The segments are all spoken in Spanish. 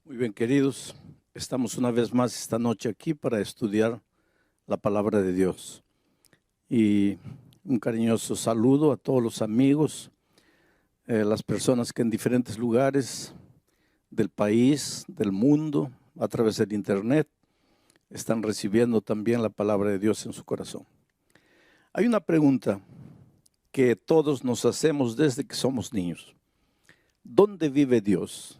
Muy bien, queridos, estamos una vez más esta noche aquí para estudiar la palabra de Dios. Y un cariñoso saludo a todos los amigos, las personas que en diferentes lugares del país, del mundo, a través del internet, están recibiendo también la palabra de Dios en su corazón. Hay una pregunta que todos nos hacemos desde que somos niños. ¿Dónde vive Dios?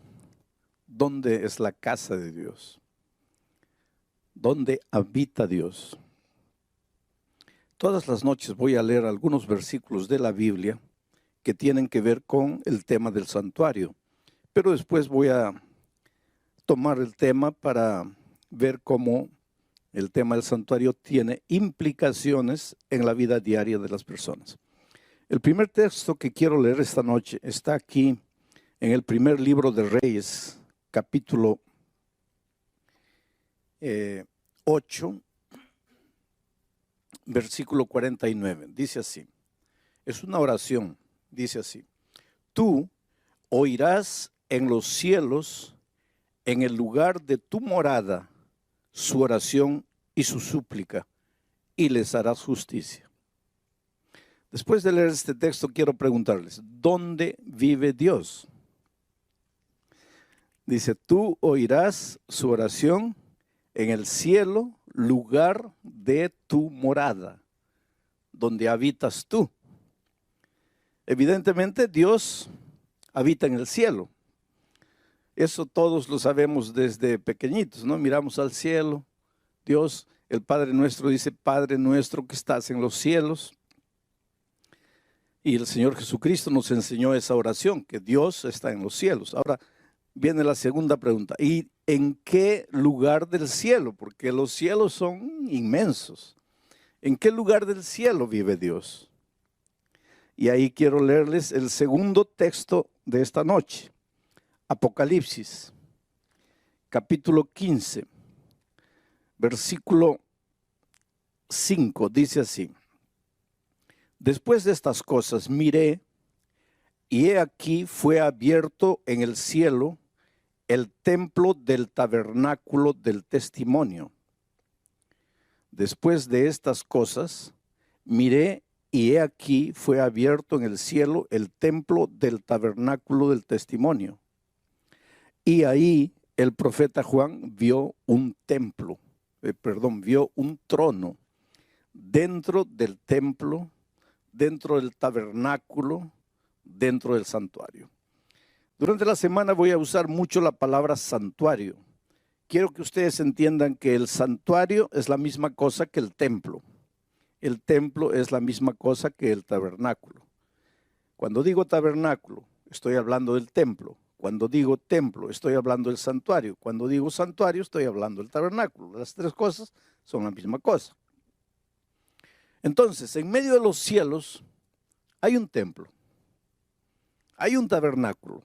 ¿Dónde es la casa de Dios? ¿Dónde habita Dios? Todas las noches voy a leer algunos versículos de la Biblia que tienen que ver con el tema del santuario, pero después voy a tomar el tema para ver cómo el tema del santuario tiene implicaciones en la vida diaria de las personas. El primer texto que quiero leer esta noche está aquí en el primer libro de Reyes, capítulo 8, versículo 49. Dice así, es una oración, dice así: tú oirás en los cielos, en el lugar de tu morada, su oración y su súplica, y les harás justicia. Después de leer este texto, quiero preguntarles, ¿dónde vive Dios? Dice, tú oirás su oración en el cielo, lugar de tu morada, donde habitas tú. Evidentemente, Dios habita en el cielo. Eso todos lo sabemos desde pequeñitos, ¿no? Miramos al cielo, Dios, el Padre nuestro dice, Padre nuestro que estás en los cielos. Y el Señor Jesucristo nos enseñó esa oración, que Dios está en los cielos. Ahora viene la segunda pregunta, ¿y en qué lugar del cielo? Porque los cielos son inmensos. ¿En qué lugar del cielo vive Dios? Y ahí quiero leerles el segundo texto de esta noche. Apocalipsis, capítulo 15, versículo 5, dice así: después de estas cosas miré, y he aquí fue abierto en el cielo el templo del tabernáculo del testimonio. Después de estas cosas miré, y he aquí fue abierto en el cielo el templo del tabernáculo del testimonio. Y ahí el profeta Juan vio un trono dentro del templo, dentro del tabernáculo, dentro del santuario. Durante la semana voy a usar mucho la palabra santuario. Quiero que ustedes entiendan que el santuario es la misma cosa que el templo. El templo es la misma cosa que el tabernáculo. Cuando digo tabernáculo, estoy hablando del templo. Cuando digo templo, estoy hablando del santuario. Cuando digo santuario, estoy hablando del tabernáculo. Las tres cosas son la misma cosa. Entonces, en medio de los cielos hay un templo, hay un tabernáculo,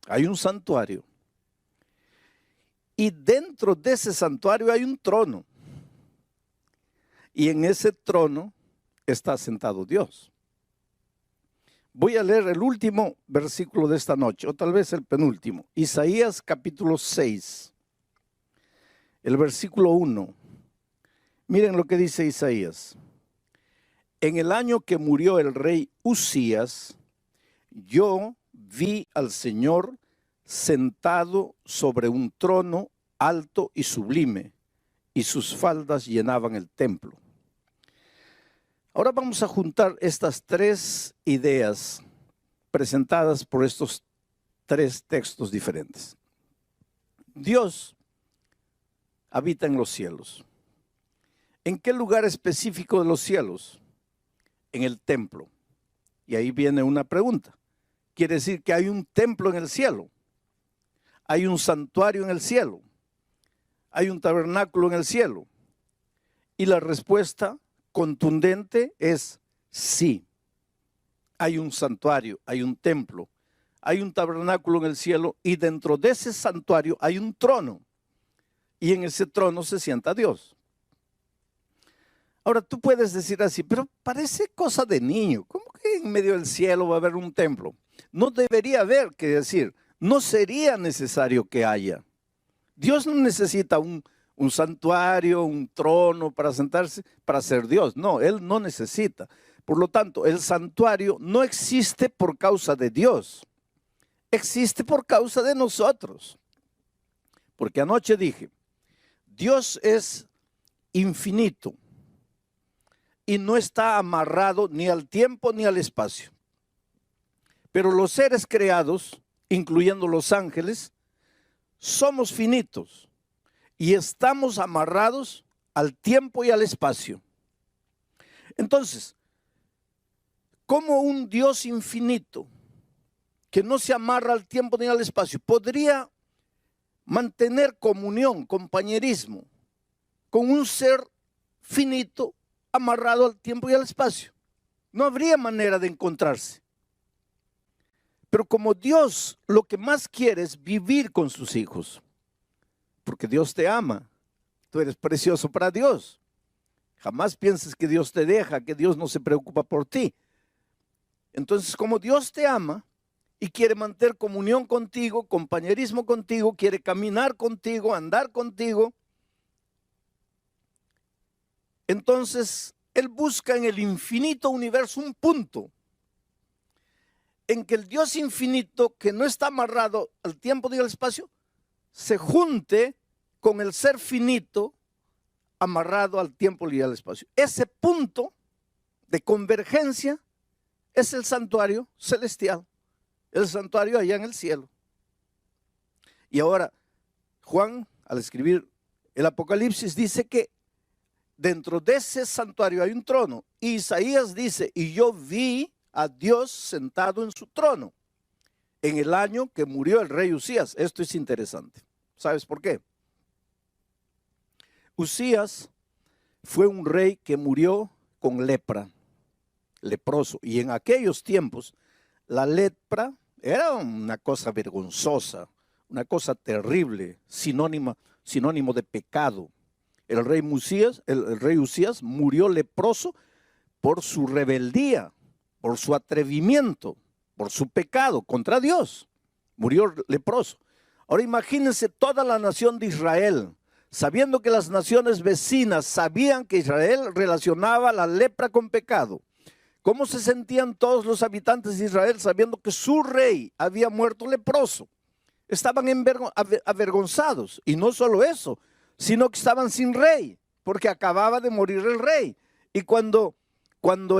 hay un santuario. Y dentro de ese santuario hay un trono. Y en ese trono está sentado Dios. Voy a leer el último versículo de esta noche, o tal vez el penúltimo. Isaías capítulo 6, el versículo 1. Miren lo que dice Isaías. En el año que murió el rey Uzías, yo vi al Señor sentado sobre un trono alto y sublime, y sus faldas llenaban el templo. Ahora vamos a juntar estas tres ideas presentadas por estos tres textos diferentes. Dios habita en los cielos. ¿En qué lugar específico de los cielos? En el templo. Y ahí viene una pregunta. Quiere decir que hay un templo en el cielo. Hay un santuario en el cielo. Hay un tabernáculo en el cielo. Y la respuesta contundente es sí. Hay un santuario, hay un templo, hay un tabernáculo en el cielo, y dentro de ese santuario hay un trono. Y en ese trono se sienta Dios. Ahora tú puedes decir así, pero parece cosa de niño. ¿Cómo que en medio del cielo va a haber un templo? No debería haber, que decir, no sería necesario que haya. Dios no necesita un santuario, un trono para sentarse, para ser Dios. No, Él no necesita. Por lo tanto, el santuario no existe por causa de Dios. Existe por causa de nosotros. Porque anoche dije, Dios es infinito y no está amarrado ni al tiempo ni al espacio. Pero los seres creados, incluyendo los ángeles, somos finitos y estamos amarrados al tiempo y al espacio. Entonces, ¿cómo un Dios infinito que no se amarra al tiempo ni al espacio podría mantener comunión, compañerismo con un ser finito amarrado al tiempo y al espacio? No habría manera de encontrarse. Pero como Dios lo que más quiere es vivir con sus hijos, porque Dios te ama, tú eres precioso para Dios. Jamás pienses que Dios te deja, que Dios no se preocupa por ti. Entonces, como Dios te ama y quiere mantener comunión contigo, compañerismo contigo, quiere caminar contigo, andar contigo, entonces Él busca en el infinito universo un punto en que el Dios infinito, que no está amarrado al tiempo ni al espacio, se junte con el ser finito amarrado al tiempo y al espacio. Ese punto de convergencia es el santuario celestial, el santuario allá en el cielo. Y ahora, Juan, al escribir el Apocalipsis, dice que dentro de ese santuario hay un trono. Y Isaías dice, y yo vi a Dios sentado en su trono en el año que murió el rey Usías. Esto es interesante. ¿Sabes por qué? Usías fue un rey que murió con lepra, leproso. Y en aquellos tiempos la lepra era una cosa vergonzosa, una cosa terrible, sinónimo de pecado. El rey Usías murió leproso por su rebeldía, por su atrevimiento, por su pecado contra Dios. Murió leproso. Ahora imagínense toda la nación de Israel, sabiendo que las naciones vecinas sabían que Israel relacionaba la lepra con pecado. ¿Cómo se sentían todos los habitantes de Israel sabiendo que su rey había muerto leproso? Estaban avergonzados. Y no solo eso, sino que estaban sin rey, porque acababa de morir el rey. Y cuando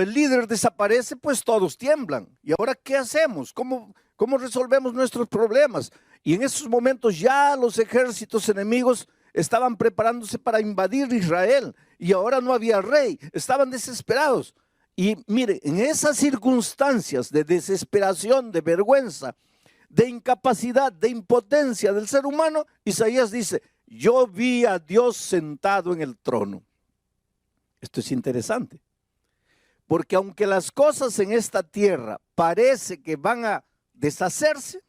el líder desaparece, pues todos tiemblan. ¿Y ahora qué hacemos? ¿Cómo resolvemos nuestros problemas? Y en esos momentos ya los ejércitos enemigos estaban preparándose para invadir Israel. Y ahora no había rey. Estaban desesperados. Y mire, en esas circunstancias de desesperación, de vergüenza, de incapacidad, de impotencia del ser humano, Isaías dice, yo vi a Dios sentado en el trono. Esto es interesante. Porque aunque las cosas en esta tierra parece que van a deshacerse,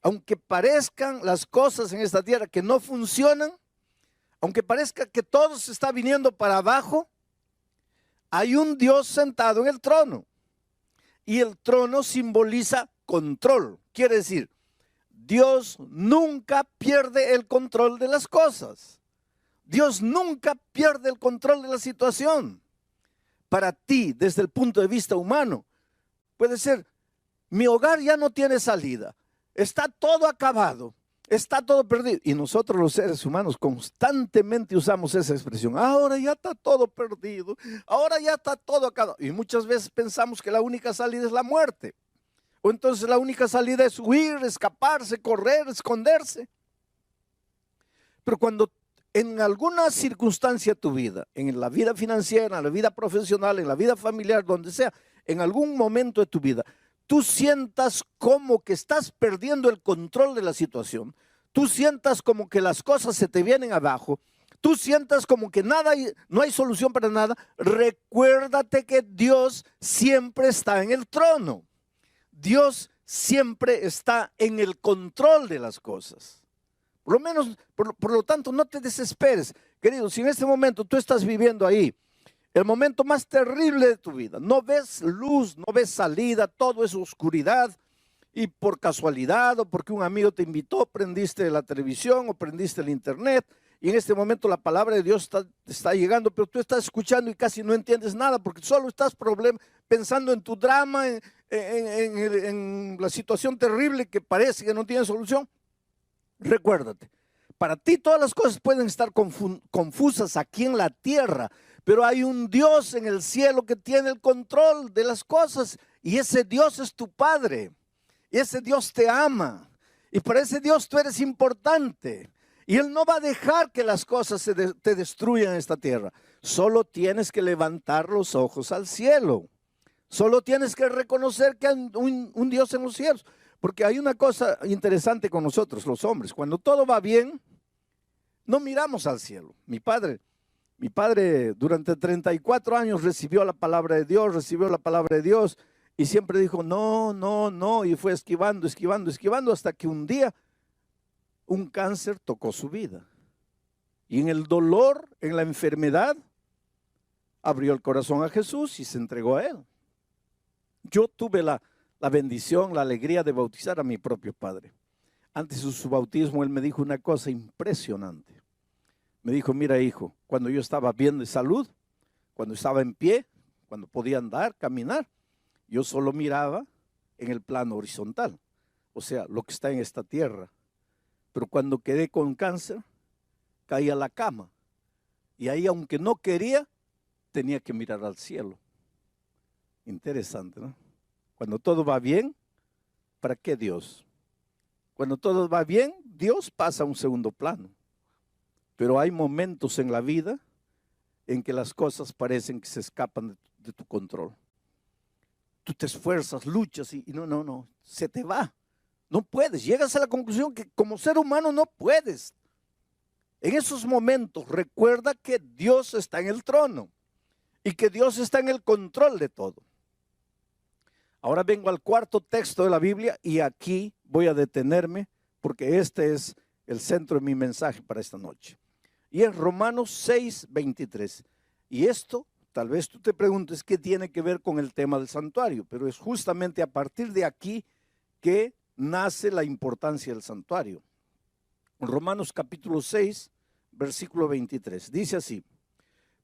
aunque parezcan las cosas en esta tierra que no funcionan, aunque parezca que todo se está viniendo para abajo, hay un Dios sentado en el trono. Y el trono simboliza control. Quiere decir, Dios nunca pierde el control de las cosas. Dios nunca pierde el control de la situación. Para ti, desde el punto de vista humano, puede ser, mi hogar ya no tiene salida, está todo acabado, está todo perdido. Y nosotros los seres humanos constantemente usamos esa expresión, ahora ya está todo perdido, ahora ya está todo acabado. Y muchas veces pensamos que la única salida es la muerte. O entonces la única salida es huir, escaparse, correr, esconderse. Pero cuando en alguna circunstancia de tu vida, en la vida financiera, en la vida profesional, en la vida familiar, donde sea, en algún momento de tu vida, tú sientas como que estás perdiendo el control de la situación, tú sientas como que las cosas se te vienen abajo, tú sientas como que no hay solución para nada, recuérdate que Dios siempre está en el trono. Dios siempre está en el control de las cosas. Por lo menos, por lo tanto, no te desesperes. Querido, si en este momento tú estás viviendo ahí, el momento más terrible de tu vida, no ves luz, no ves salida, todo es oscuridad, y por casualidad o porque un amigo te invitó, prendiste la televisión o prendiste el internet y en este momento la palabra de Dios está llegando, pero tú estás escuchando y casi no entiendes nada porque solo estás pensando en tu drama, en la situación terrible que parece que no tiene solución. Recuérdate, para ti todas las cosas pueden estar confusas aquí en la tierra, pero hay un Dios en el cielo que tiene el control de las cosas y ese Dios es tu Padre. Y ese Dios te ama y para ese Dios tú eres importante y Él no va a dejar que las cosas te destruyan en esta tierra. Solo tienes que levantar los ojos al cielo. Solo tienes que reconocer que hay un Dios en los cielos. Porque hay una cosa interesante con nosotros los hombres. Cuando todo va bien, no miramos al cielo. Mi padre durante 34 años recibió la palabra de Dios, y siempre dijo, no, no, no, y fue esquivando, hasta que un día un cáncer tocó su vida. Y en el dolor, en la enfermedad, abrió el corazón a Jesús y se entregó a Él. Yo tuve la bendición, la alegría de bautizar a mi propio padre. Antes de su bautismo, él me dijo una cosa impresionante. Me dijo, mira hijo, cuando yo estaba bien de salud, cuando estaba en pie, cuando podía andar, caminar, yo solo miraba en el plano horizontal, o sea, lo que está en esta tierra. Pero cuando quedé con cáncer, caí a la cama. Y ahí, aunque no quería, tenía que mirar al cielo. Interesante, ¿no? Cuando todo va bien, ¿para qué Dios? Cuando todo va bien, Dios pasa a un segundo plano. Pero hay momentos en la vida en que las cosas parecen que se escapan de tu control. Tú te esfuerzas, luchas y no, se te va. No puedes, llegas a la conclusión que como ser humano no puedes. En esos momentos recuerda que Dios está en el trono y que Dios está en el control de todo. Ahora vengo al cuarto texto de la Biblia y aquí voy a detenerme porque este es el centro de mi mensaje para esta noche. Y es Romanos 6:23. Y esto, tal vez tú te preguntes qué tiene que ver con el tema del santuario, pero es justamente a partir de aquí que nace la importancia del santuario. Romanos capítulo 6, versículo 23. Dice así,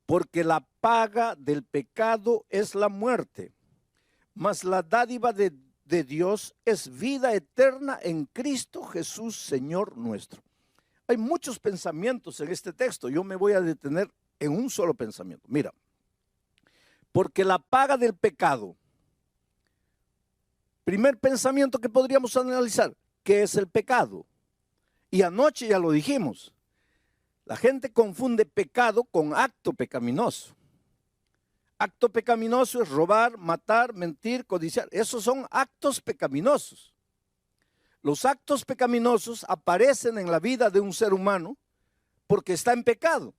porque la paga del pecado es la muerte, mas la dádiva de Dios es vida eterna en Cristo Jesús, Señor nuestro. Hay muchos pensamientos en este texto. Yo me voy a detener en un solo pensamiento. Mira, porque la paga del pecado. Primer pensamiento que podríamos analizar, ¿qué es el pecado? Y anoche ya lo dijimos. La gente confunde pecado con acto pecaminoso. Acto pecaminoso es robar, matar, mentir, codiciar. Esos son actos pecaminosos. Los actos pecaminosos aparecen en la vida de un ser humano porque está en pecado.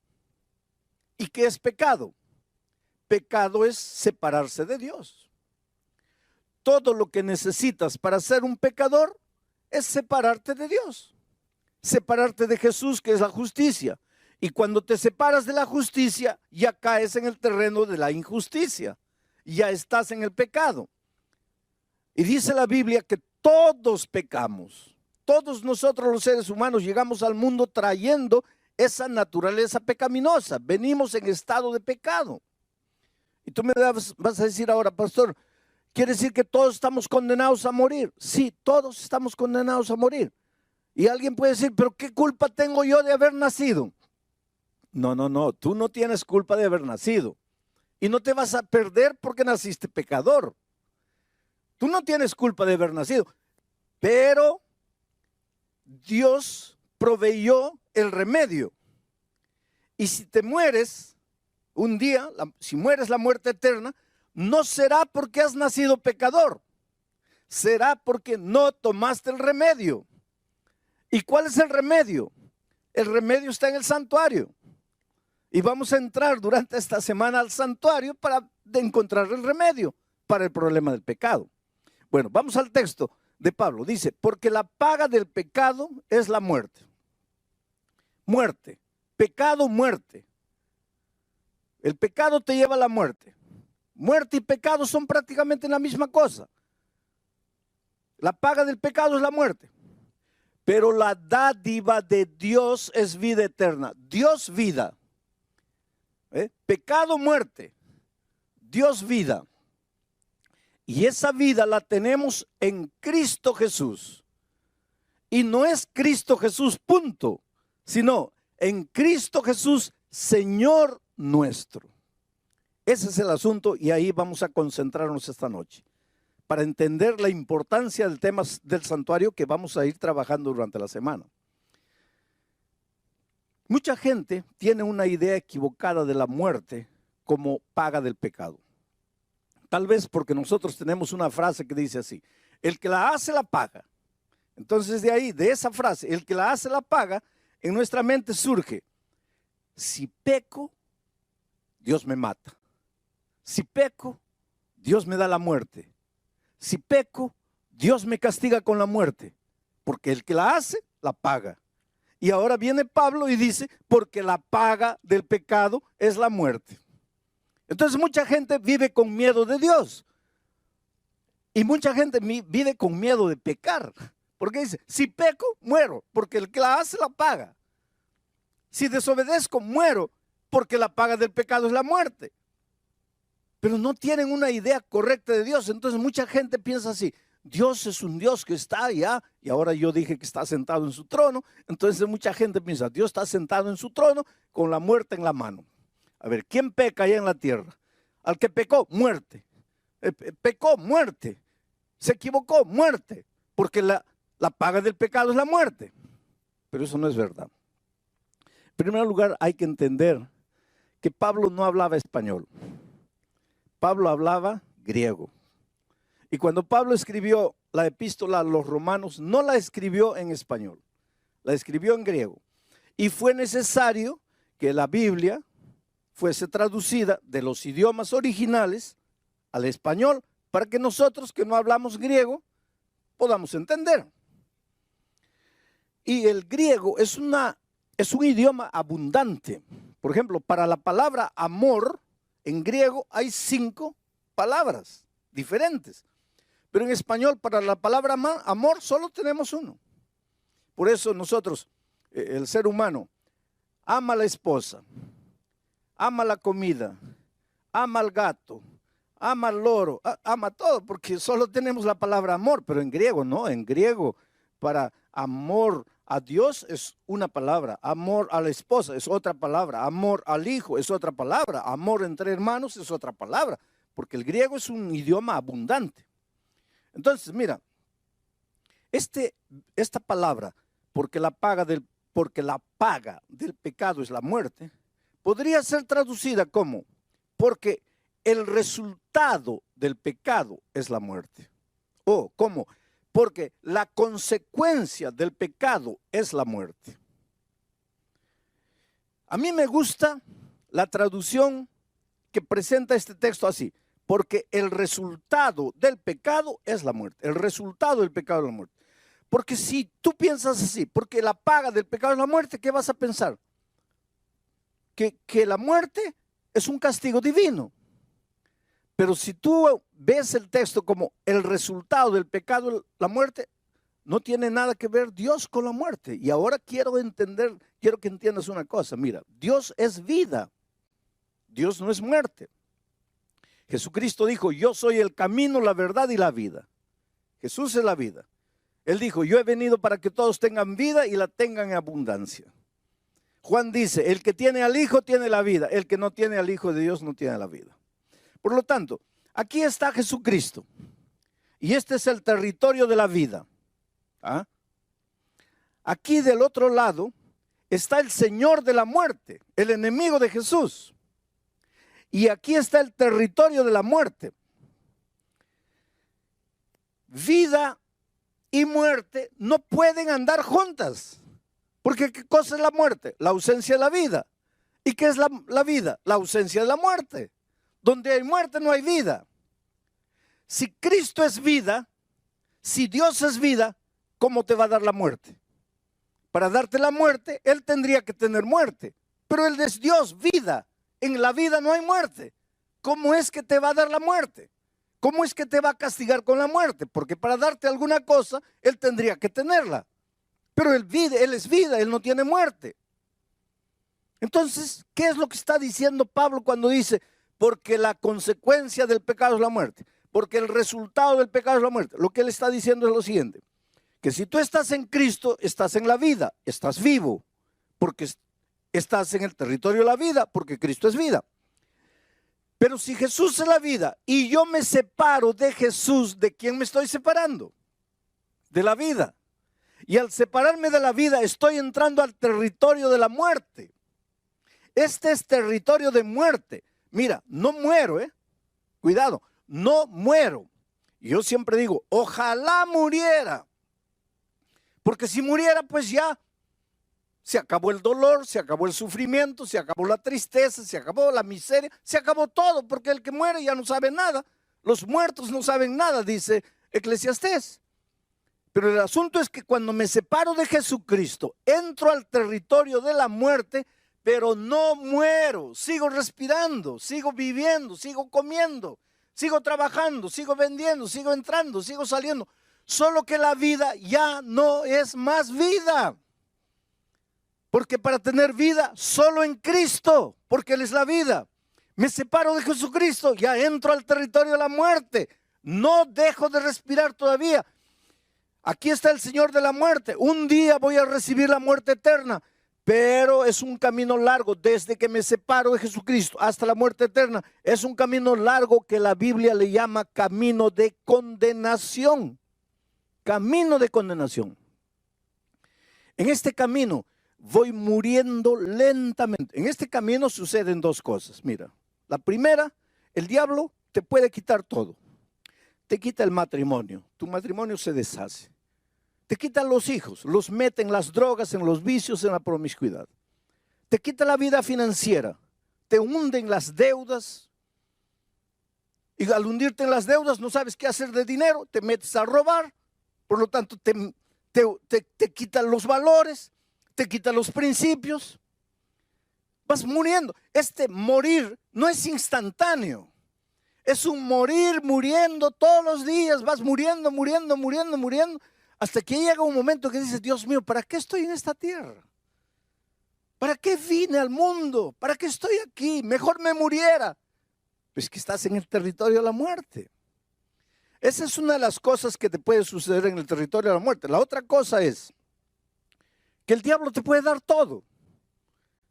¿Y qué es pecado? Pecado es separarse de Dios. Todo lo que necesitas para ser un pecador es separarte de Dios. Separarte de Jesús, que es la justicia. Y cuando te separas de la justicia, ya caes en el terreno de la injusticia. Ya estás en el pecado. Y dice la Biblia que todos pecamos. Todos nosotros los seres humanos llegamos al mundo trayendo esa naturaleza pecaminosa. Venimos en estado de pecado. Y tú me vas a decir ahora, pastor, ¿quiere decir que todos estamos condenados a morir? Sí, todos estamos condenados a morir. Y alguien puede decir, pero ¿qué culpa tengo yo de haber nacido? No, tú no tienes culpa de haber nacido. Y no te vas a perder porque naciste pecador. Tú no tienes culpa de haber nacido. Pero Dios proveyó el remedio. Y si te mueres un día, si mueres la muerte eterna, no será porque has nacido pecador. Será porque no tomaste el remedio. ¿Y cuál es el remedio? El remedio está en el santuario. Y vamos a entrar durante esta semana al santuario para encontrar el remedio para el problema del pecado. Bueno, vamos al texto de Pablo. Dice, porque la paga del pecado es la muerte. Muerte, pecado, muerte. El pecado te lleva a la muerte. Muerte y pecado son prácticamente la misma cosa. La paga del pecado es la muerte. Pero la dádiva de Dios es vida eterna. Dios vida. Pecado, muerte. Dios vida. Y esa vida la tenemos en Cristo Jesús. Y no es Cristo Jesús, punto, sino en Cristo Jesús, Señor nuestro. Ese es el asunto y ahí vamos a concentrarnos esta noche para entender la importancia del tema del santuario que vamos a ir trabajando durante la semana. Mucha gente tiene una idea equivocada de la muerte como paga del pecado. Tal vez porque nosotros tenemos una frase que dice así: el que la hace la paga. Entonces de ahí, de esa frase, el que la hace la paga, en nuestra mente surge: si peco, Dios me mata. Si peco, Dios me da la muerte. Si peco, Dios me castiga con la muerte, porque el que la hace, la paga. Y ahora viene Pablo y dice, porque la paga del pecado es la muerte. Entonces mucha gente vive con miedo de Dios. Y mucha gente vive con miedo de pecar. Porque dice, si peco, muero, porque el que la hace, la paga. Si desobedezco, muero, porque la paga del pecado es la muerte. Pero no tienen una idea correcta de Dios. Entonces mucha gente piensa así: Dios es un Dios que está allá, y ahora yo dije que está sentado en su trono. Entonces mucha gente piensa: Dios está sentado en su trono con la muerte en la mano. A ver, ¿quién peca allá en la tierra? Al que pecó, muerte. Pecó, muerte. Se equivocó, muerte. Porque la paga del pecado es la muerte. Pero eso no es verdad. En primer lugar, hay que entender que Pablo no hablaba español. Pablo hablaba griego. Y cuando Pablo escribió la epístola a los romanos, no la escribió en español, la escribió en griego. Y fue necesario que la Biblia fuese traducida de los idiomas originales al español para que nosotros que no hablamos griego podamos entender. Y el griego es un idioma abundante. Por ejemplo, para la palabra amor, en griego hay 5 palabras diferentes. Pero en español, para la palabra amor, solo tenemos 1. Por eso nosotros, el ser humano, ama a la esposa, ama la comida, ama al gato, ama al loro, ama todo, porque solo tenemos la palabra amor. Pero en griego no, en griego para amor a Dios es una palabra, amor a la esposa es otra palabra, amor al hijo es otra palabra, amor entre hermanos es otra palabra, porque el griego es un idioma abundante. Entonces, mira, esta palabra, porque la paga del pecado es la muerte, podría ser traducida como, porque el resultado del pecado es la muerte. O como, porque la consecuencia del pecado es la muerte. A mí me gusta la traducción que presenta este texto así: porque el resultado del pecado es la muerte. El resultado del pecado es la muerte. Porque si tú piensas así, porque la paga del pecado es la muerte, ¿qué vas a pensar? Que la muerte es un castigo divino. Pero si tú ves el texto como el resultado del pecado, la muerte, no tiene nada que ver Dios con la muerte. Y ahora quiero que entiendas una cosa. Mira, Dios es vida. Dios no es muerte. Jesucristo dijo: yo soy el camino, la verdad y la vida. Jesús es la vida. Él dijo: yo he venido para que todos tengan vida y la tengan en abundancia. Juan dice: el que tiene al Hijo tiene la vida. El que no tiene al Hijo de Dios no tiene la vida. Por lo tanto, aquí está Jesucristo. Y este es el territorio de la vida. ¿Ah? Aquí del otro lado está el Señor de la muerte, el enemigo de Jesús. Y aquí está el territorio de la muerte. Vida y muerte no pueden andar juntas. Porque ¿qué cosa es la muerte? La ausencia de la vida. ¿Y qué es la vida? La ausencia de la muerte. Donde hay muerte no hay vida. Si Cristo es vida, si Dios es vida, ¿cómo te va a dar la muerte? Para darte la muerte, Él tendría que tener muerte. Pero Él es Dios, vida. En la vida no hay muerte. ¿Cómo es que te va a dar la muerte? ¿cómo es que te va a castigar con la muerte? Porque para darte alguna cosa, Él tendría que tenerla. Pero Él es vida, Él no tiene muerte. Entonces, ¿qué es lo que está diciendo Pablo cuando dice, porque la consecuencia del pecado es la muerte? Porque el resultado del pecado es la muerte. Lo que él está diciendo es lo siguiente, que si tú estás en Cristo, estás en la vida, estás vivo, porque estás en el territorio de la vida, porque Cristo es vida. Pero si Jesús es la vida y yo me separo de Jesús, ¿de quién me estoy separando? De la vida. Y al separarme de la vida, estoy entrando al territorio de la muerte. Este es territorio de muerte. Mira, no muero, cuidado, no muero. Yo siempre digo, ojalá muriera. Porque si muriera, pues ya se acabó el dolor, se acabó el sufrimiento, se acabó la tristeza, se acabó la miseria, se acabó todo, porque el que muere ya no sabe nada. Los muertos no saben nada, dice Eclesiastés. Pero el asunto es que cuando me separo de Jesucristo, entro al territorio de la muerte, pero no muero, sigo respirando, sigo viviendo, sigo comiendo, sigo trabajando, sigo vendiendo, sigo entrando, sigo saliendo. Solo que la vida ya no es más vida. Porque para tener vida, solo en Cristo, porque Él es la vida. Me separo de Jesucristo, ya entro al territorio de la muerte. No dejo de respirar todavía. Aquí está el Señor de la muerte. Un día voy a recibir la muerte eterna. Pero es un camino largo, desde que me separo de Jesucristo hasta la muerte eterna. Es un camino largo que la Biblia le llama camino de condenación. Camino de condenación. En este camino voy muriendo lentamente. En este camino suceden dos cosas. Mira, la primera, el diablo te puede quitar todo. Te quita el matrimonio, tu matrimonio se deshace. Te quitan los hijos, los mete en las drogas, en los vicios, en la promiscuidad. Te quita la vida financiera, te hunde en las deudas. Y al hundirte en las deudas no sabes qué hacer de dinero, te metes a robar. Por lo tanto te quitan los valores, te quitan los principios. Vas muriendo. Este morir no es instantáneo. Es un morir, muriendo todos los días. Vas muriendo, muriendo, muriendo, muriendo. Hasta que llega un momento que dices, Dios mío, ¿para qué estoy en esta tierra? ¿Para qué vine al mundo? ¿Para qué estoy aquí? Mejor me muriera. Pues que estás en el territorio de la muerte. Esa es una de las cosas que te puede suceder en el territorio de la muerte. La otra cosa es que el diablo te puede dar todo.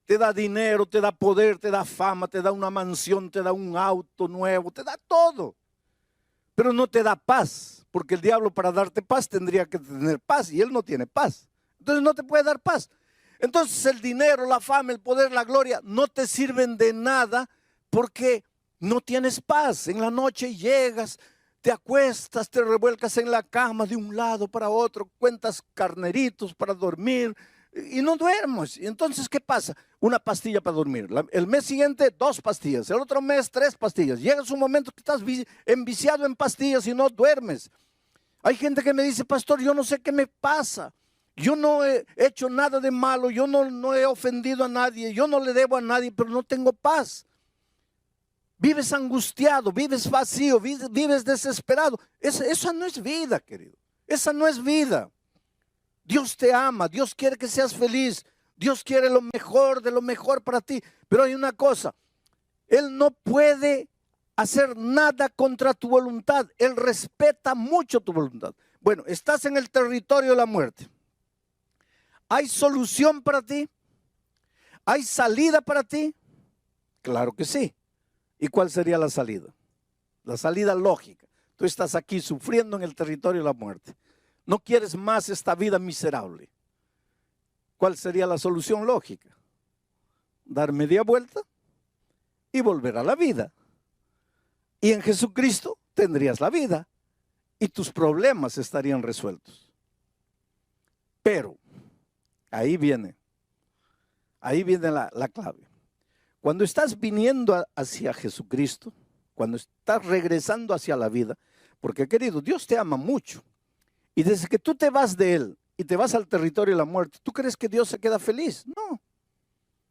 Te da dinero, te da poder, te da fama, te da una mansión, te da un auto nuevo, te da todo. Pero no te da paz, porque el diablo para darte paz tendría que tener paz y él no tiene paz. Entonces no te puede dar paz. Entonces el dinero, la fama, el poder, la gloria no te sirven de nada porque no tienes paz. En la noche llegas, te acuestas, te revuelcas en la cama de un lado para otro, cuentas carneritos para dormir y no duermes. Y entonces, ¿qué pasa? Una pastilla para dormir. El mes siguiente, 2 pastillas. El otro mes, 3 pastillas. Llega un momento que estás enviciado en pastillas y no duermes. Hay gente que me dice, pastor, yo no sé qué me pasa. Yo no he hecho nada de malo. Yo no he ofendido a nadie. Yo no le debo a nadie, pero no tengo paz. Vives angustiado, vives vacío, vives desesperado. Esa no es vida, querido. Esa no es vida. Dios te ama, Dios quiere que seas feliz, Dios quiere lo mejor de lo mejor para ti. Pero hay una cosa, Él no puede hacer nada contra tu voluntad. Él respeta mucho tu voluntad. Bueno, estás en el territorio de la muerte. ¿Hay solución para ti? ¿Hay salida para ti? Claro que sí. ¿Y cuál sería la salida? La salida lógica. Tú estás aquí sufriendo en el territorio de la muerte. No quieres más esta vida miserable. ¿Cuál sería la solución lógica? Dar media vuelta y volver a la vida. Y en Jesucristo tendrías la vida y tus problemas estarían resueltos. Pero ahí viene la clave. Cuando estás viniendo hacia Jesucristo, cuando estás regresando hacia la vida, porque querido, Dios te ama mucho. Y desde que tú te vas de Él y te vas al territorio de la muerte, ¿tú crees que Dios se queda feliz? No.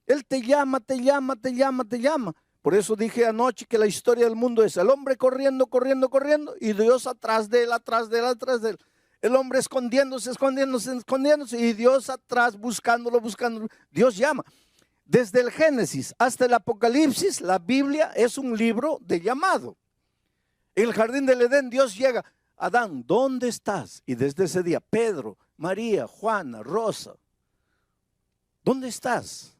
Él te llama, te llama, te llama, te llama. Por eso dije anoche que la historia del mundo es el hombre corriendo, corriendo, corriendo, y Dios atrás de él, atrás de él, atrás de él. El hombre escondiéndose, escondiéndose, escondiéndose, y Dios atrás buscándolo, buscándolo. Dios llama. Desde el Génesis hasta el Apocalipsis, la Biblia es un libro de llamado. En el jardín del Edén, Dios llega. Adán, ¿dónde estás? Y desde ese día, Pedro, María, Juana, Rosa, ¿dónde estás?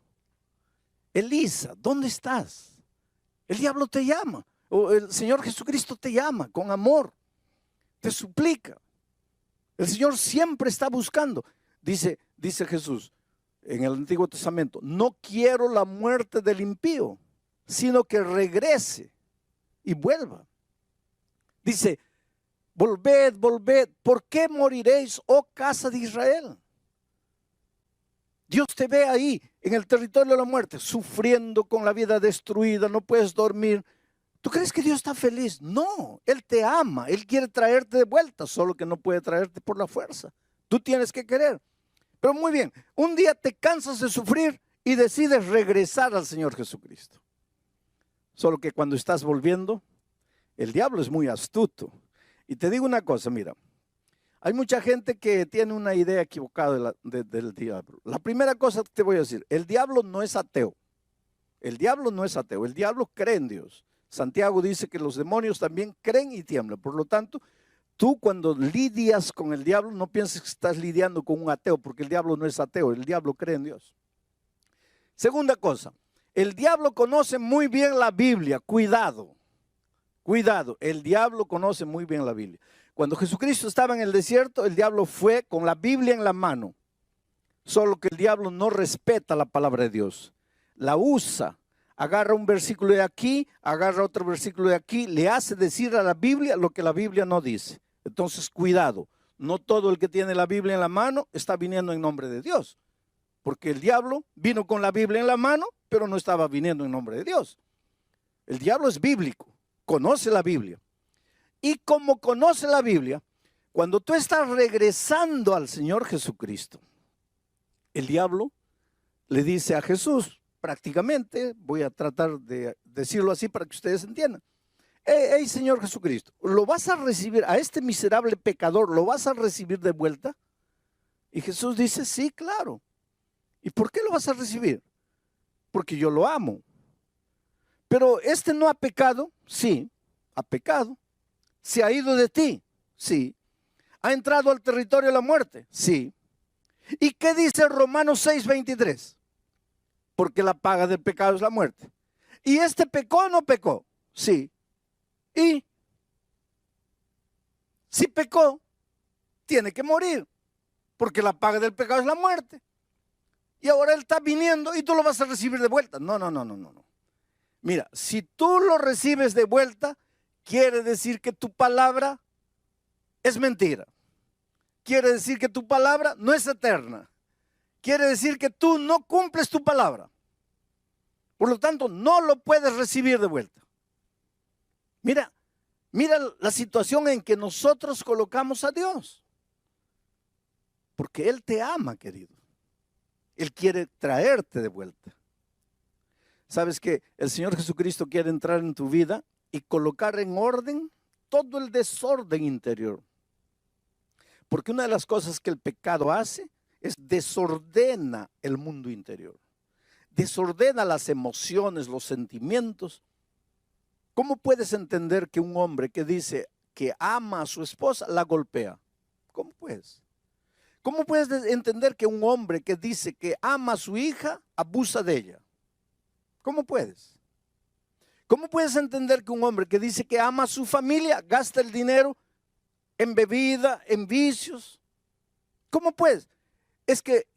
Elisa, ¿dónde estás? El diablo te llama, o el Señor Jesucristo te llama con amor, te suplica. El Señor siempre está buscando. Dice Jesús en el Antiguo Testamento, no quiero la muerte del impío, sino que regrese y vuelva. Dice, volved, volved, ¿por qué moriréis, oh casa de Israel? Dios te ve ahí en el territorio de la muerte, sufriendo con la vida destruida, no puedes dormir. ¿Tú crees que Dios está feliz? No, Él te ama, Él quiere traerte de vuelta, solo que no puede traerte por la fuerza. Tú tienes que querer. Pero muy bien, un día te cansas de sufrir y decides regresar al Señor Jesucristo. Solo que cuando estás volviendo, el diablo es muy astuto. Y te digo una cosa, mira. Hay mucha gente que tiene una idea equivocada del diablo. La primera cosa que te voy a decir, el diablo no es ateo. El diablo no es ateo, el diablo cree en Dios. Santiago dice que los demonios también creen y tiemblan. Por lo tanto, tú cuando lidias con el diablo, no pienses que estás lidiando con un ateo, porque el diablo no es ateo, el diablo cree en Dios. Segunda cosa, el diablo conoce muy bien la Biblia. Cuidado, cuidado, el diablo conoce muy bien la Biblia. Cuando Jesucristo estaba en el desierto, el diablo fue con la Biblia en la mano. Solo que el diablo no respeta la palabra de Dios. La usa, agarra un versículo de aquí, agarra otro versículo de aquí, le hace decir a la Biblia lo que la Biblia no dice. Entonces, cuidado, no todo el que tiene la Biblia en la mano está viniendo en nombre de Dios. Porque el diablo vino con la Biblia en la mano, pero no estaba viniendo en nombre de Dios. El diablo es bíblico, conoce la Biblia. Y como conoce la Biblia, cuando tú estás regresando al Señor Jesucristo, el diablo le dice a Jesús, prácticamente, voy a tratar de decirlo así para que ustedes entiendan. Hey, Señor Jesucristo, ¿lo vas a recibir a este miserable pecador? ¿Lo vas a recibir de vuelta? Y Jesús dice, sí, claro. ¿Y por qué lo vas a recibir? Porque yo lo amo. Pero este no ha pecado, sí, ha pecado. ¿Se ha ido de ti? Sí. ¿Ha entrado al territorio de la muerte? Sí. ¿Y qué dice Romanos 6:23? Porque la paga del pecado es la muerte. ¿Y este pecó o no pecó? Sí. ¿Y? Si pecó, tiene que morir. Porque la paga del pecado es la muerte. Y ahora él está viniendo y tú lo vas a recibir de vuelta. No. Mira, si tú lo recibes de vuelta, quiere decir que tu palabra es mentira. Quiere decir que tu palabra no es eterna. Quiere decir que tú no cumples tu palabra. Por lo tanto, no lo puedes recibir de vuelta. Mira la situación en que nosotros colocamos a Dios. Porque Él te ama, querido. Él quiere traerte de vuelta. ¿Sabes que el Señor Jesucristo quiere entrar en tu vida y colocar en orden todo el desorden interior? Porque una de las cosas que el pecado hace es desordena el mundo interior. Desordena las emociones, los sentimientos. ¿Cómo puedes entender que un hombre que dice que ama a su esposa la golpea? ¿Cómo puedes? ¿Cómo puedes entender que un hombre que dice que ama a su hija abusa de ella? ¿Cómo puedes? ¿Cómo puedes entender que un hombre que dice que ama a su familia gasta el dinero en bebida, en vicios? ¿Cómo puedes? Es que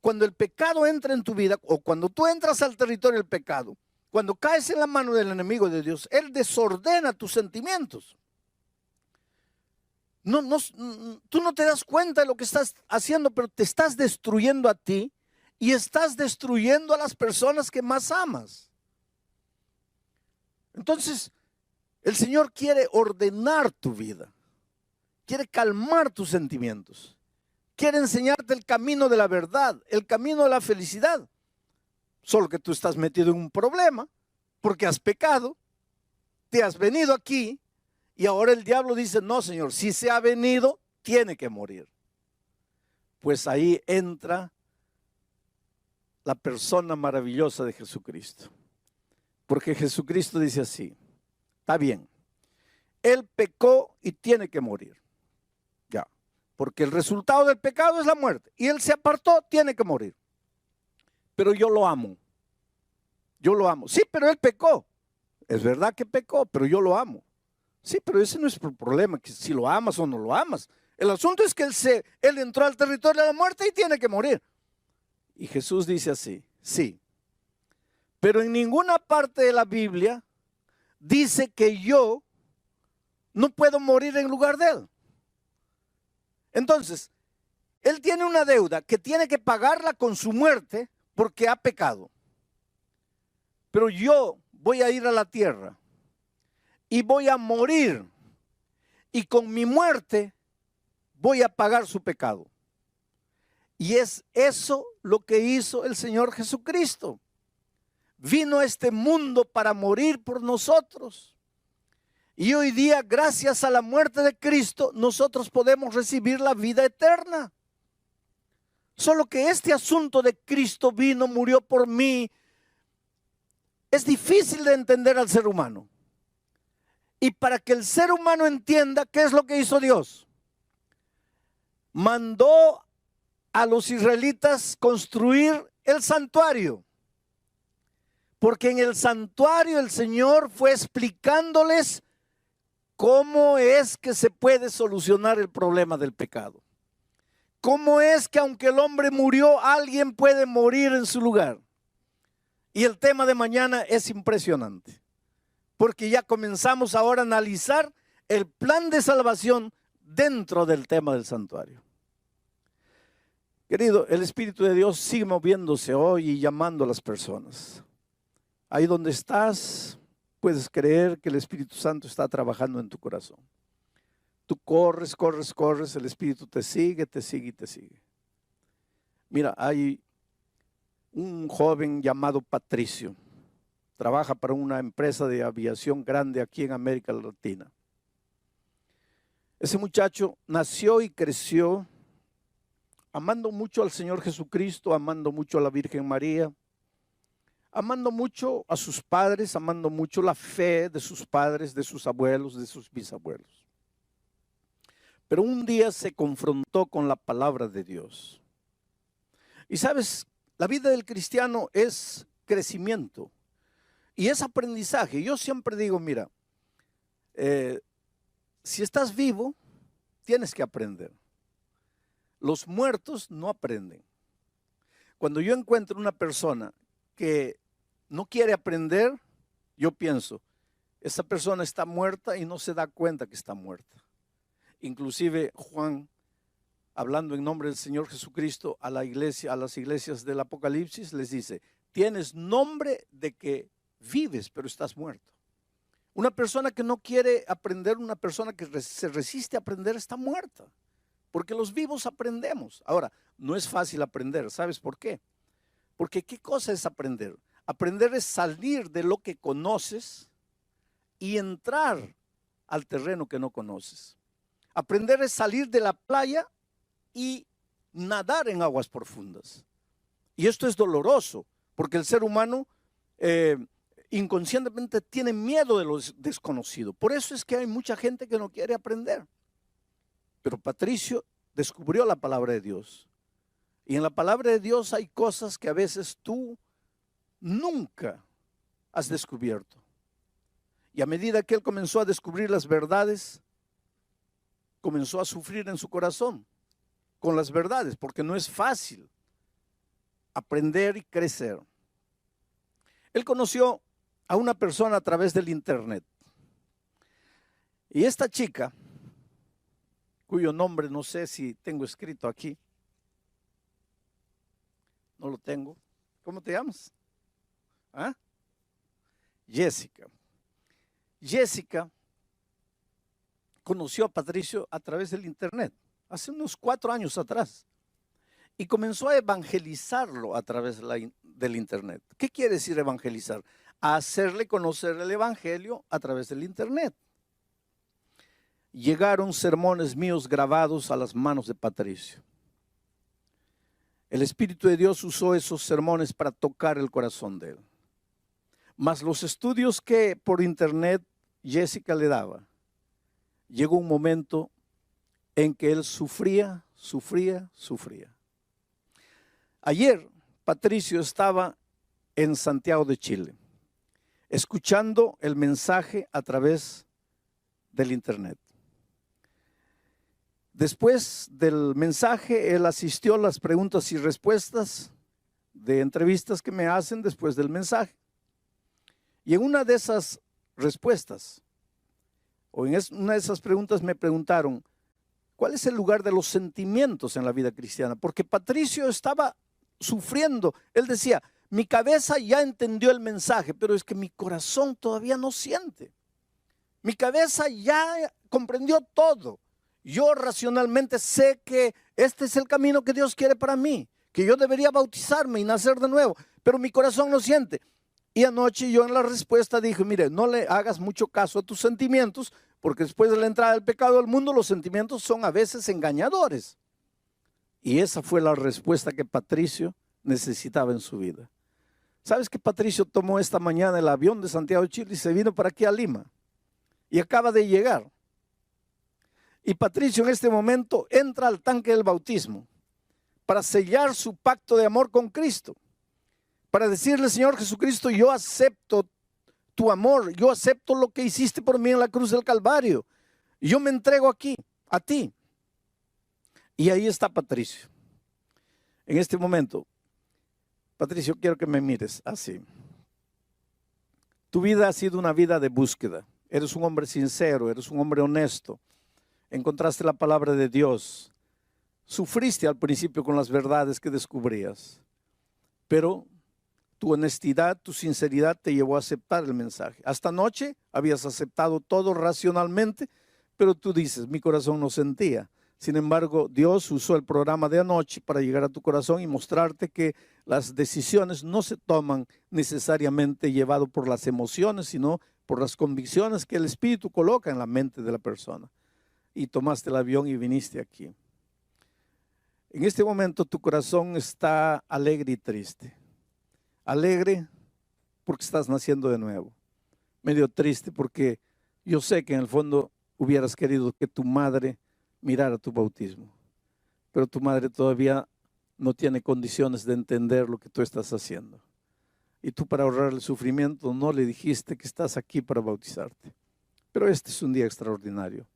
cuando el pecado entra en tu vida, o cuando tú entras al territorio del pecado, cuando caes en la mano del enemigo de Dios, Él desordena tus sentimientos. Tú no te das cuenta de lo que estás haciendo, pero te estás destruyendo a ti y estás destruyendo a las personas que más amas. Entonces, el Señor quiere ordenar tu vida, quiere calmar tus sentimientos, quiere enseñarte el camino de la verdad, el camino de la felicidad. Solo que tú estás metido en un problema porque has pecado, te has venido aquí y ahora el diablo dice, no, Señor, si se ha venido, tiene que morir. Pues ahí entra la persona maravillosa de Jesucristo. Porque Jesucristo dice así, está bien, Él pecó y tiene que morir. Ya, porque el resultado del pecado es la muerte. Y Él se apartó, tiene que morir. Pero yo lo amo. Yo lo amo. Sí, pero Él pecó. Es verdad que pecó, pero yo lo amo. Sí, pero ese no es el problema, que si lo amas o no lo amas. El asunto es que él entró al territorio de la muerte y tiene que morir. Y Jesús dice así, sí, pero en ninguna parte de la Biblia dice que yo no puedo morir en lugar de Él. Entonces, Él tiene una deuda que tiene que pagarla con su muerte porque ha pecado. Pero yo voy a ir a la tierra y voy a morir y con mi muerte voy a pagar su pecado. Y es eso lo que hizo el Señor Jesucristo. Vino a este mundo para morir por nosotros. Y hoy día, gracias a la muerte de Cristo, nosotros podemos recibir la vida eterna. Solo que este asunto de Cristo vino, murió por mí, es difícil de entender al ser humano. Y para que el ser humano entienda qué es lo que hizo Dios, mandó a los israelitas construir el santuario. Porque en el santuario el Señor fue explicándoles cómo es que se puede solucionar el problema del pecado. Cómo es que aunque el hombre murió, alguien puede morir en su lugar. Y el tema de mañana es impresionante. Porque ya comenzamos ahora a analizar el plan de salvación dentro del tema del santuario. Querido, el Espíritu de Dios sigue moviéndose hoy y llamando a las personas. Ahí donde estás, puedes creer que el Espíritu Santo está trabajando en tu corazón. Tú corres, corres, corres, el Espíritu te sigue, te sigue y te sigue. Mira, hay un joven llamado Patricio. Trabaja para una empresa de aviación grande aquí en América Latina. Ese muchacho nació y creció amando mucho al Señor Jesucristo, amando mucho a la Virgen María, amando mucho a sus padres, amando mucho la fe de sus padres, de sus abuelos, de sus bisabuelos. Pero un día se confrontó con la palabra de Dios. Y sabes, la vida del cristiano es crecimiento y es aprendizaje. Yo siempre digo, mira, si estás vivo, tienes que aprender. Los muertos no aprenden. Cuando yo encuentro una persona que no quiere aprender, yo pienso, esa persona está muerta y no se da cuenta que está muerta. Inclusive Juan, hablando en nombre del Señor Jesucristo a la iglesia, a las iglesias del Apocalipsis, les dice, tienes nombre de que vives, pero estás muerto. Una persona que no quiere aprender, una persona que se resiste a aprender, está muerta. Porque los vivos aprendemos. Ahora, no es fácil aprender. ¿Sabes por qué? Porque ¿qué cosa es aprender? Aprender es salir de lo que conoces y entrar al terreno que no conoces. Aprender es salir de la playa y nadar en aguas profundas. Y esto es doloroso, porque el ser humano inconscientemente tiene miedo de lo desconocido. Por eso es que hay mucha gente que no quiere aprender. Pero Patricio descubrió la palabra de Dios. Y en la palabra de Dios hay cosas que a veces tú nunca has descubierto. Y a medida que él comenzó a descubrir las verdades, comenzó a sufrir en su corazón con las verdades, porque no es fácil aprender y crecer. Él conoció a una persona a través del internet. Y esta chica, cuyo nombre no sé si tengo escrito aquí, no lo tengo. ¿Cómo te llamas? ¿Ah? Jessica. Jessica conoció a Patricio a través del internet, hace unos 4 años atrás, y comenzó a evangelizarlo a través del internet. ¿Qué quiere decir evangelizar? a hacerle conocer el Evangelio a través del Internet. Llegaron sermones míos grabados a las manos de Patricio. El Espíritu de Dios usó esos sermones para tocar el corazón de él. Mas los estudios que por Internet Jessica le daba, llegó un momento en que él sufría. Ayer Patricio estaba en Santiago de Chile, escuchando el mensaje a través del Internet. Después del mensaje, él asistió a las preguntas y respuestas de entrevistas que me hacen después del mensaje. Y en una de esas respuestas, o en una de esas preguntas me preguntaron, ¿cuál es el lugar de los sentimientos en la vida cristiana? Porque Patricio estaba sufriendo. Él decía, mi cabeza ya entendió el mensaje, pero es que mi corazón todavía no siente. Mi cabeza ya comprendió todo. Yo racionalmente sé que este es el camino que Dios quiere para mí, que yo debería bautizarme y nacer de nuevo, pero mi corazón no siente. Y anoche yo en la respuesta dije, mire, no le hagas mucho caso a tus sentimientos, porque después de la entrada del pecado al mundo, los sentimientos son a veces engañadores. Y esa fue la respuesta que Patricio necesitaba en su vida. ¿Sabes que Patricio tomó esta mañana el avión de Santiago de Chile y se vino para aquí a Lima? Y acaba de llegar. Y Patricio en este momento entra al tanque del bautismo para sellar su pacto de amor con Cristo. Para decirle, Señor Jesucristo, yo acepto tu amor, yo acepto lo que hiciste por mí en la cruz del Calvario. Yo me entrego aquí, a ti. Y ahí está Patricio. En este momento, Patricio, quiero que me mires así. Tu vida ha sido una vida de búsqueda. Eres un hombre sincero, eres un hombre honesto. Encontraste la palabra de Dios. Sufriste al principio con las verdades que descubrías. Pero tu honestidad, tu sinceridad te llevó a aceptar el mensaje. Hasta anoche habías aceptado todo racionalmente, pero tú dices, mi corazón no sentía. Sin embargo, Dios usó el programa de anoche para llegar a tu corazón y mostrarte que las decisiones no se toman necesariamente llevado por las emociones, sino por las convicciones que el Espíritu coloca en la mente de la persona. Y tomaste el avión y viniste aquí. En este momento tu corazón está alegre y triste. Alegre porque estás naciendo de nuevo. Medio triste porque yo sé que en el fondo hubieras querido que tu madre mirara tu bautismo. Pero tu madre todavía no tiene condiciones de entender lo que tú estás haciendo. Y tú, para ahorrar el sufrimiento, no le dijiste que estás aquí para bautizarte. Pero este es un día extraordinario.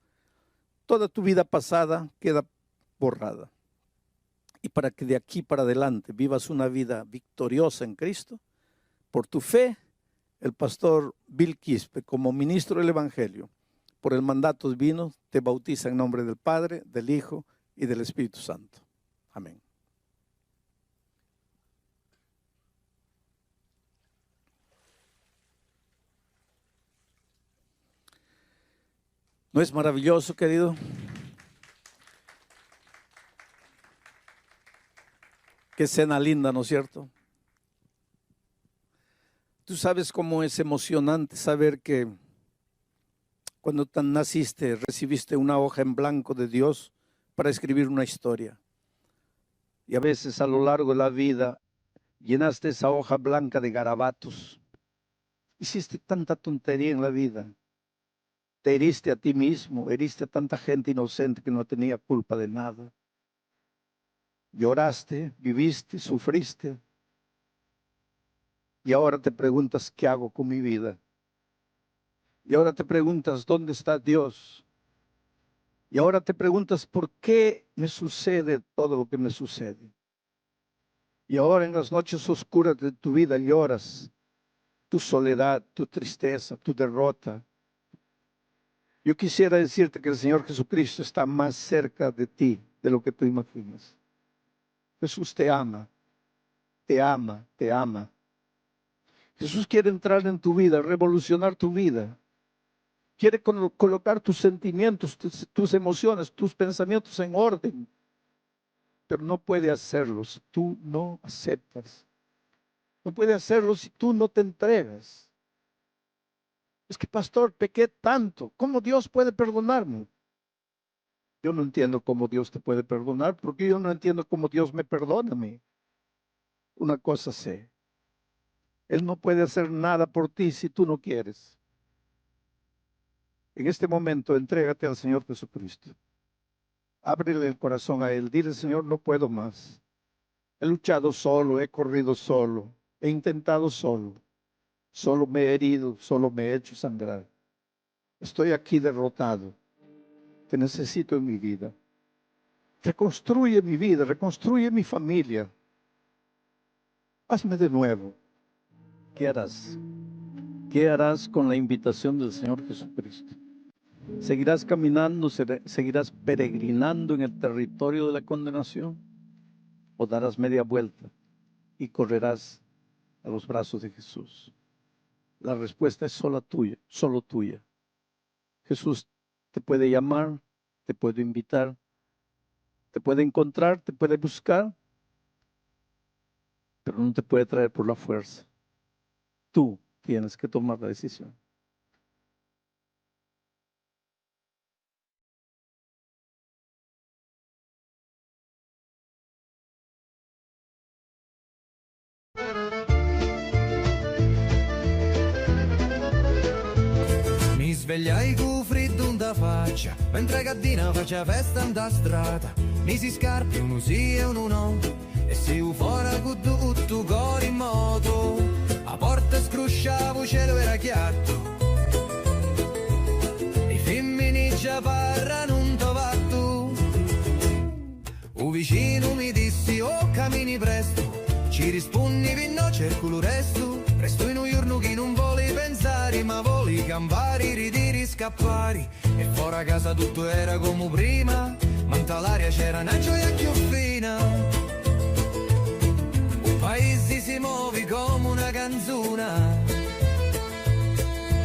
Toda tu vida pasada queda borrada. Y para que de aquí para adelante vivas una vida victoriosa en Cristo, por tu fe, el pastor Bill Quispe, como ministro del Evangelio, por el mandato divino, te bautiza en nombre del Padre, del Hijo y del Espíritu Santo. Amén. ¿No es maravilloso, querido? Qué escena linda, ¿no es cierto? Tú sabes cómo es emocionante saber que cuando naciste recibiste una hoja en blanco de Dios para escribir una historia. Y a veces a lo largo de la vida llenaste esa hoja blanca de garabatos. Hiciste tanta tontería en la vida. Te heriste a ti mismo, heriste a tanta gente inocente que no tenía culpa de nada. Lloraste, viviste, sufriste. Y ahora te preguntas, ¿qué hago con mi vida? Y ahora te preguntas, ¿dónde está Dios? Y ahora te preguntas, ¿por qué me sucede todo lo que me sucede? Y ahora en las noches oscuras de tu vida lloras tu soledad, tu tristeza, tu derrota. Yo quisiera decirte que el Señor Jesucristo está más cerca de ti de lo que tú imaginas. Jesús te ama, te ama, te ama. Jesús quiere entrar en tu vida, revolucionar tu vida. Quiere colocar tus sentimientos, tus emociones, tus pensamientos en orden. Pero no puede hacerlo si tú no aceptas. No puede hacerlo si tú no te entregas. Es que, pastor, pequé tanto. ¿Cómo Dios puede perdonarme? Yo no entiendo cómo Dios te puede perdonar, porque yo no entiendo cómo Dios me perdona a mí. Una cosa sé, Él no puede hacer nada por ti si tú no quieres. En este momento, entrégate al Señor Jesucristo. Ábrele el corazón a Él. Dile, Señor, no puedo más. He luchado solo, he corrido solo, he intentado solo. Solo me he herido, solo me he hecho sangrar. Estoy aquí derrotado. Te necesito en mi vida. Reconstruye mi vida, reconstruye mi familia. Hazme de nuevo. ¿Qué harás? ¿Qué harás con la invitación del Señor Jesucristo? ¿Seguirás caminando, seguirás peregrinando en el territorio de la condenación? ¿O darás media vuelta y correrás a los brazos de Jesús? La respuesta es solo tuya, solo tuya. Jesús te puede llamar, te puede invitar, te puede encontrar, te puede buscar, pero no te puede traer por la fuerza. Tú tienes que tomar la decisión. Mi svegliai con freddo in da faccia, mentre Gaddina faccia festa in da strada. Misi scarpe, uno sì e uno no, e si fuori con tutto cori in moto. A porta scrusciavo, cielo era chiatto, i femmini già parlano un tovatto. Un vicino mi dissi, oh cammini presto, ci rispondi no, cerco lo resto. Presto in un giorno che non voli pensare, ma voli campari, ridiri, scappari. E fuori a casa tutto era come prima, ma in l'aria c'era una gioia più fina. Un paese si muove come una canzone,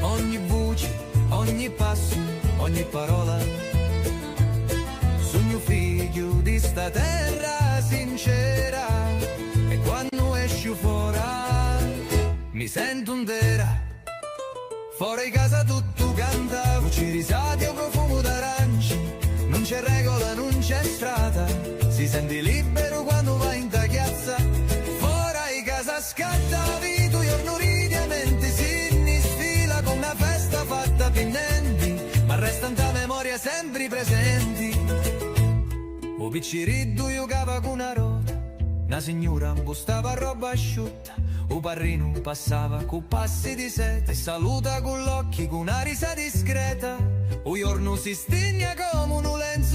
ogni voce, ogni passo, ogni parola. Sogno figlio di sta terra sincera, e quando esci fuori mi sento intera. Fuori casa tutto canta, voci risate o profumo d'aranci. Non c'è regola, non c'è strada, si sente libero quando vai in ta chiazza. Fuori casa scatta vita, giorno ridiamente si sfila con una festa fatta pinnenti, ma resta in ta memoria sempre presenti. O picciriddu giocava con una rota, una signora impostava roba asciutta. O parrino passava con passi di seta e saluta con l'occhio con una risa discreta. O giorno si stigna come un lenzo